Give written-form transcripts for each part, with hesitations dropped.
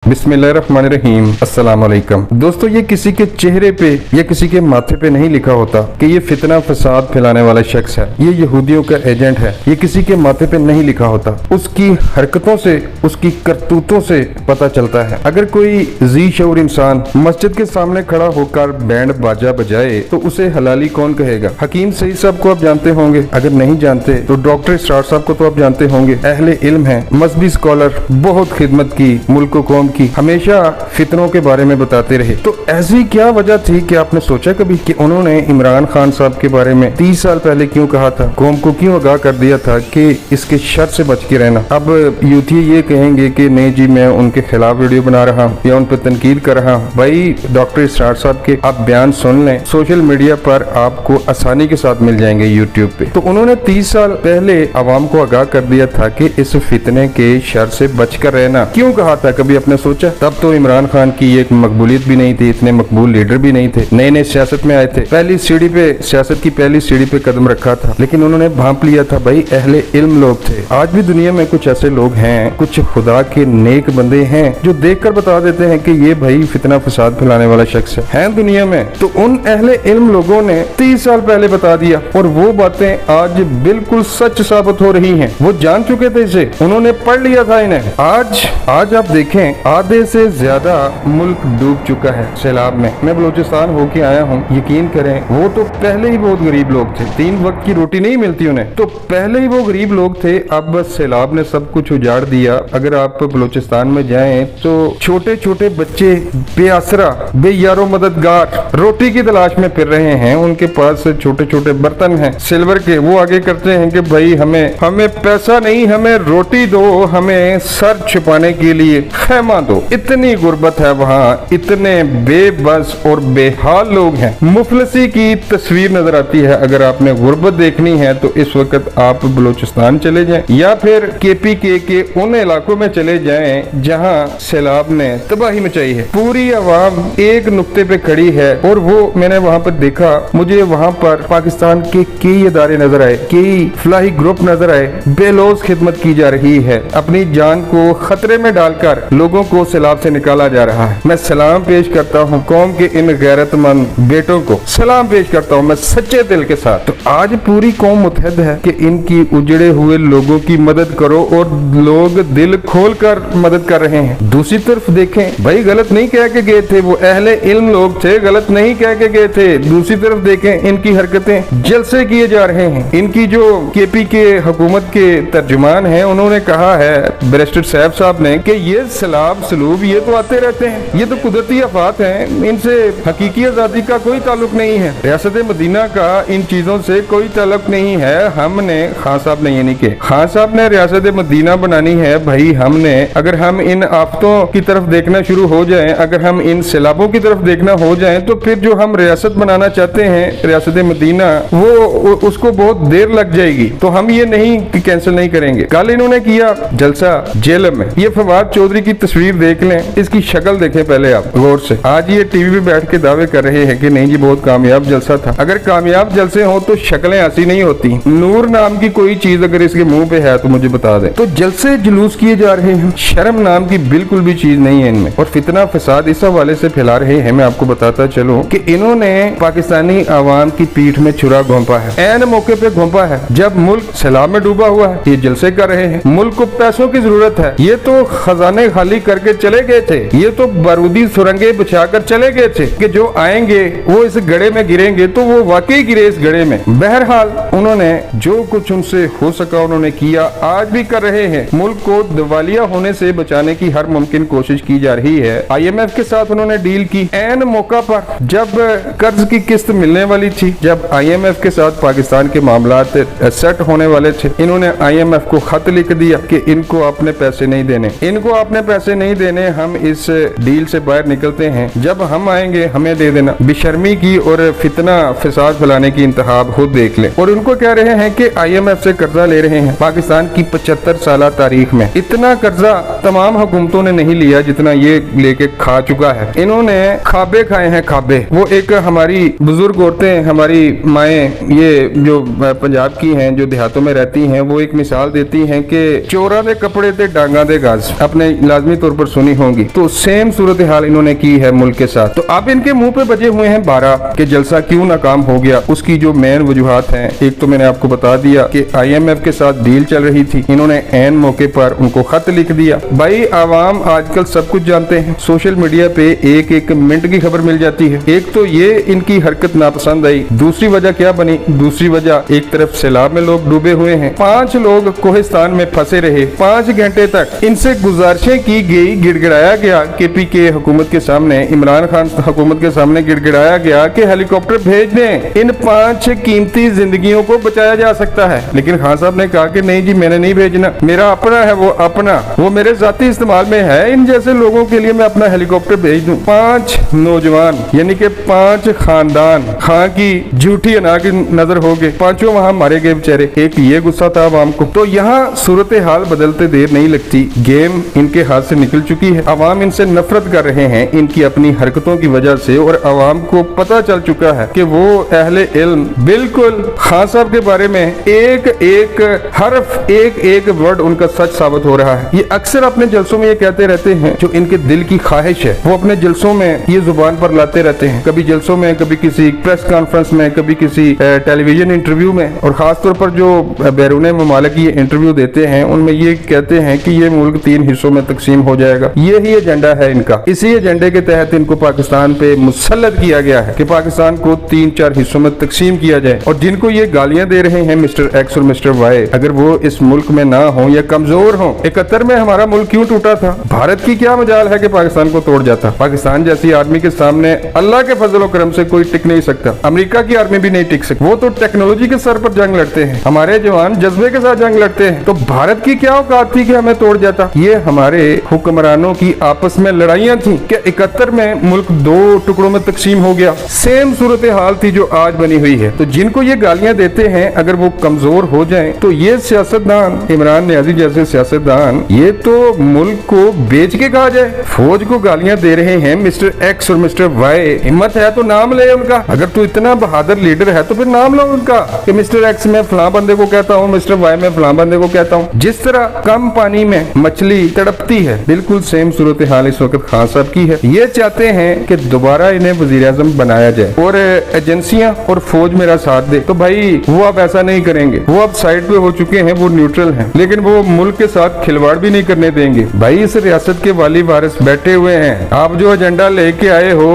बिस्मिल्लाहिर्रहमानिर्रहीम। अस्सलाम वालेकुम। दोस्तों, ये किसी के चेहरे पे या किसी के माथे पे नहीं लिखा होता कि ये फितना फसाद फैलाने वाला शख्स है, ये यहूदियों का एजेंट है। ये किसी के माथे पे नहीं लिखा होता, उसकी हरकतों से, उसकी करतूतों से पता चलता है। अगर कोई जी शऊर इंसान मस्जिद के सामने खड़ा होकर बैंड बाजा बजाए तो उसे हलाली कौन कहेगा? हकीम सईद साहब को आप जानते होंगे, अगर नहीं जानते तो डॉक्टर इसरार साहब को तो आप जानते होंगे। अहले इल्म है, मजहबी स्कॉलर, बहुत खिदमत की मुल्क कौम की, हमेशा फितनों के बारे में बताते रहे। तो ऐसी क्या वजह थी कि आपने सोचा कभी कि उन्होंने इमरान खान साहब के बारे में 30 साल पहले क्यों कहा था, कौम को क्यों आगाह कर दिया था कि इसके शर से बच के रहना? अब यूथी ये कहेंगे कि नहीं जी मैं उनके खिलाफ वीडियो बना रहा हूँ या उन पर तनकीद कर रहा हूँ। भाई डॉक्टर इसरार साहब के आप बयान सुन लें, सोशल मीडिया पर आपको आसानी के साथ मिल जाएंगे यूट्यूब पे। तो उन्होंने 30 साल पहले आवाम को आगाह कर दिया था कि इस फितने के शर से बचकर रहना। क्यों कहा था, कभी आपने सोचा? तब तो इमरान खान की एक मकबूलियत भी नहीं थी, इतने मकबूल लीडर भी नहीं थे, नए नए सियासत में आए थे, पहली सीढ़ी पे, सियासत की पहली सीढ़ी पे कदम रखा था, लेकिन उन्होंने भांप लिया था। भाई अहले इल्म लोग थे। आज भी दुनिया में कुछ ऐसे लोग हैं, कुछ खुदा के नेक बंदे हैं जो देखकर बता देते हैं कि ये भाई फितना फसाद फैलाने वाला शख्स है दुनिया में। तो उन अहले इल्म लोगों ने 30 साल पहले बता दिया और वो बातें आज बिल्कुल सच साबित हो रही हैं। वो जान चुके थे इसे, उन्होंने पढ़ लिया था इन्हें। आज आप देखें, आधे से ज्यादा मुल्क डूब चुका है सैलाब में। मैं बलूचिस्तान होके आया हूँ, यकीन करें वो तो पहले ही बहुत गरीब लोग थे, 3 वक्त की रोटी नहीं मिलती उन्हें, तो पहले ही वो गरीब लोग थे। अब सैलाब ने सब कुछ उजाड़ दिया। अगर आप बलूचिस्तान में जाएं तो छोटे छोटे बच्चे बेआसरा, बेयारो मददगार रोटी की तलाश में फिर रहे हैं। उनके पास छोटे छोटे बर्तन हैं सिल्वर के, वो आगे करते हैं कि भाई हमें पैसा नहीं, हमें रोटी दो, हमें सर छुपाने के लिए खैमा दो। इतनी गुर्बत है वहाँ, इतने बेबस और बेहाल लोग हैं। मुफलसी की तस्वीर नजर आती है। अगर आपने गुर्बत देखनी है तो इस वक्त आप बलूचिस्तान चले जाएं या फिर KPK के उन इलाकों में चले जाएं जहां सैलाब ने तबाही मचाई है। पूरी आवाम एक नुक्ते पे खड़ी है और वो मैंने वहां पर देखा, मुझे वहां पर पाकिस्तान के कई इदारे नजर आए, कई फलाही ग्रुप नजर आए, बेलौस खिदमत की जा रही है, अपनी जान को खतरे में डालकर लोगों को सैलाब से निकाला जा रहा है। मैं सलाम पेश करता हूँ कौम के इन गैरतमंद बेटों को, सलाम पेश करता हूँ मैं सच्चे दिल के साथ। तो आज पूरी कौम मुतहद है कि इनकी उजड़े हुए लोगों की मदद करो और लोग दिल खोल कर मदद कर रहे हैं। दूसरी तरफ देखें, भाई गलत नहीं कह के गए थे, वो अहले इल्म लोग थे, गलत नहीं कह के गए थे। दूसरी तरफ देखें, इनकी हरकतें जलसे किए जा रहे हैं। इनकी जो KPK हुकूमत के तर्जुमान है, उन्होंने कहा है बैरिस्टर साहब ने कि ये सैलाब सलूब ये तो आते रहते हैं, ये तो कुदरती आफात हैं, इनसे हकीकी आजादी का कोई ताल्लुक नहीं है, रियासत मदीना का इन चीजों से कोई ताल्लुक नहीं है। हमने खान साहब ने, यानी कि खान साहब ने रियासत मदीना बनानी है। भाई हमने, अगर हम इन आफतों की तरफ देखना शुरू हो जाएं, अगर हम इन सैलाबों की तरफ देखना हो जाएं, तो फिर जो हम रियासत बनाना चाहते हैं रियासत मदीना, वो उसको बहुत देर लग जाएगी। तो हम ये नहीं कैंसिल नहीं करेंगे। कल इन्होंने किया जलसा जेल में, ये फवाद चौधरी की तस्वीर देख लें, इसकी शक्ल देखें पहले आप गौर से। आज ये टीवी पे बैठ के दावे कर रहे हैं कि नहीं जी बहुत कामयाब जलसा था। अगर कामयाब जलसे हो तो शक्लें ऐसी नहीं होती। नूर नाम की कोई चीज अगर इसके मुंह पे है तो मुझे बता दें। तो जलसे जुलूस किए जा रहे हैं, शर्म नाम की बिल्कुल भी चीज नहीं है इनमें, और फितना फसाद इस हवाले से फैला रहे हैं। मैं आपको बताता चलूं कि इन्होंने पाकिस्तानी आवाम की पीठ में छुरा घोंपा है, ऐन मौके पे घोंपा है जब मुल्क सैलाब में डूबा हुआ है। ये जलसे कर रहे हैं, मुल्क को पैसों की जरूरत है, ये तो खजाने खाली करके चले गए थे, ये तो बारूदी सुरंगें बिछाकर चले गए थे कि जो आएंगे वो इस गड्ढे में गिरेंगे, तो वो वाकई गिरे इस गड्ढे में। बहरहाल उन्होंने जो कुछ उनसे हो सका उन्होंने किया, आज भी कर रहे हैं। मुल्क को दिवालिया होने से बचाने की हर मुमकिन कोशिश की जा रही है। IMF के साथ उन्होंने डील की ऐन मौका पर, जब कर्ज की किस्त मिलने वाली थी, जब IMF के साथ पाकिस्तान के मामलात सेट होने वाले थे, इन्होंने IMF को खत लिख दिया कि इनको अपने पैसे नहीं देने, इनको अपने पैसे नहीं देने, हम इस डील से बाहर निकलते हैं, जब हम आएंगे हमें दे देना। बेशर्मी की और फितना फसाद फैलाने की इंतहा खुद देख ले। और उनको कह रहे हैं कि IMF से कर्जा ले रहे हैं। पाकिस्तान की 75 साल तारीख में इतना कर्जा तमाम हुकूमतों ने नहीं लिया जितना ये लेके खा चुका है। इन्होंने खाबे खाए हैं, खाबे। वो एक हमारी बुजुर्ग औरतें, हमारी माएँ, ये जो पंजाब की हैं, जो देहातों में रहती हैं, वो एक मिसाल देती हैं कि चोरा दे कपड़े ते डांगा दे गाज। अपने लाजमी तौर पर सुनी होंगी, तो सेम सूरत हाल इन्होंने की है मुल्क के साथ। तो अब इनके मुंह पे बजे हुए हैं 12 कि जलसा क्यों नाकाम हो गया। उसकी जो मेन वजूहात हैं, एक तो मैंने आपको बता दिया कि IMF के साथ डील चल रही थी, इन्होंने एन मौके पर उनको खत लिख दिया। भाई आवाम आजकल सब कुछ जानते हैं, सोशल मीडिया पे एक एक मिनट की खबर मिल जाती है। एक तो ये इनकी हरकत नापसंद आई, दूसरी वजह क्या बनी? दूसरी वजह एक तरफ सैलाब में लोग डूबे हुए हैं, 5 लोग कोहिस्तान में फंसे रहे, 5 घंटे तक इनसे गुजारिशें की गई, गिड़गिड़ाया गया KPK हुकूमत के सामने, इमरान खान हुकूमत के सामने गिड़गिड़ाया गया कि हेलीकॉप्टर भेज दें, इन 5 कीमती जिंदगियों को बचाया जा सकता है। लेकिन खान साहब ने कहा कि नहीं जी, मैंने नहीं भेजना, मेरा अपना है, वो अपना, वो मेरे जाती इस्तेमाल में है, इन जैसे लोगों के लिए मैं अपना हेलीकॉप्टर भेज दूं। 5 नौजवान यानी कि 5 खानदान खां की झूठी अना की नजर हो गए, 5 वहां मारे गए बेचारे। एक ये गुस्सा था आवाम को। तो यहाँ सूरत हाल बदलते देर नहीं लगती, गेम इनके हाथ से निकल चुकी है। आवाम इनसे नफरत कर रहे हैं इनकी अपनी हरकतों की वजह से, और आवाम को पता चल चुका है कि वो अहले इल्म बिल्कुल खान साहब के बारे में एक एक हर्फ, एक एक वर्ड उनका सच साबित हो रहा है। ये अक्सर अपने जलसों में ये कहते रहते हैं, जो इनके दिल की ख्वाहिश है वो अपने जलसों में ये जुबान पर लाते रहते हैं, कभी जलसों में, कभी किसी प्रेस कॉन्फ्रेंस में, कभी किसी टेलीविजन इंटरव्यू में, और खासतौर पर जो बैरून ममालिक ये इंटरव्यू देते हैं उनमें ये कहते हैं कि ये मुल्क 3 हिस्सों में तकसीम हो जाएगा। यही एजेंडा है इनका। इसी एजेंडे के तहत इनको पाकिस्तान पे मुसल्लत किया गया है कि पाकिस्तान को 3-4 हिस्सों में तकसीम किया जाए। और जिनको ये गालियां दे रहे हैं मिस्टर एक्स और मिस्टर वाई, अगर वो इस मुल्क में ना हो या कमजोर हो, 71 में हमारा मुल्क क्यों टूटा था? भारत की क्या मजाल है कि पाकिस्तान को तोड़ जाता? पाकिस्तान जैसी आर्मी के सामने अल्लाह के फजल और करम से कोई टिक नहीं सकता, अमेरिका की आर्मी भी नहीं टिक सकती। वो तो टेक्नोलॉजी के सर पर जंग लड़ते हैं, हमारे जवान जज्बे के साथ जंग लड़ते हैं। तो भारत की क्या औकात थी कि हमें तोड़ जाता? ये हमारे हुक्मरानों की आपस में लड़ाइयां थी कि 71 में मुल्क 2 टुकड़ों में तकसीम हो गया। सेम सूरत हाल थी जो आज बनी हुई है। तो जिनको ये गालियां देते हैं, अगर वो कमजोर हो जाएं, तो ये सियासतदान, इमरान नियाजी जैसे सियासतदान, ये तो मुल्क को बेच के कहा जाए। फौज को गालियां दे रहे हैं मिस्टर एक्स और मिस्टर वाई। हिम्मत है तो नाम ले उनका। अगर तू इतना बहादुर लीडर है तो फिर नाम लो उनका कि मिस्टर एक्स मैं फलां बंदे को कहता हूँ, मिस्टर वाई मैं फलां बंदे को कहता हूँ। जिस तरह कम पानी में मछली तड़पती है, बिल्कुल सेम सूरत हाल इस वक्त खान साहब की है। ये चाहते हैं कि दोबारा इन्हें वजीर आजम बनाया जाए और एजेंसियां और फौज मेरा साथ दे। तो भाई वो अब ऐसा नहीं करेंगे, वो अब साइड पे हो चुके हैं, वो न्यूट्रल हैं, लेकिन वो मुल्क के साथ खिलवाड़ भी नहीं करने देंगे। भाई इस रियासत के वाली वारिस बैठे हुए हैं, आप जो एजेंडा लेके आए हो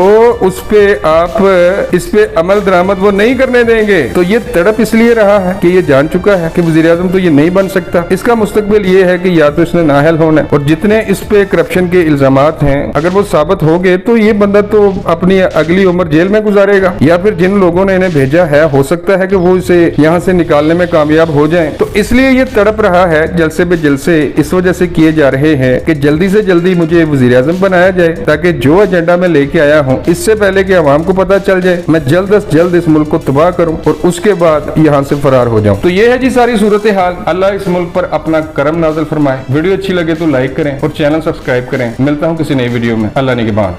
उस पे आप इस पे अमल दरामद वो नहीं करने देंगे। तो ये तड़प इसलिए रहा है कि ये जान चुका है कि वजीर आजम तो ये नहीं बन सकता। इसका मुस्तकबिल ये है कि या तो इसने नाअहल होना है, और जितने इस पे करप्शन के इल्जामात हैं अगर वो साबित हो गए तो ये बंदा तो अपनी अगली उम्र जेल में गुजारेगा, या फिर जिन लोगों ने इन्हें भेजा है हो सकता है कि वो इसे यहाँ से निकालने में कामयाब हो जाएं। तो इसलिए ये तड़प रहा है, जलसे पे जलसे इस वजह से किए जा रहे हैं कि जल्दी से जल्दी मुझे वजीर आजम बनाया जाए, ताकि जो एजेंडा मैं लेके आया हूँ इससे पहले कि अवाम को पता चल जाए, मैं जल्द अज जल्द इस मुल्क को तबाह करूँ और उसके बाद यहाँ से फरार हो जाऊँ। तो ये है जी सारी सूरत हाल। अल्लाह इस मुल्क पर अपना करम नाज़िल फरमाए। वीडियो अच्छी लगे तो लाइक करें और चैनल सब्सक्राइब करें। मिलता हूँ किसी नई वीडियो में। अल्लाह निगहबान।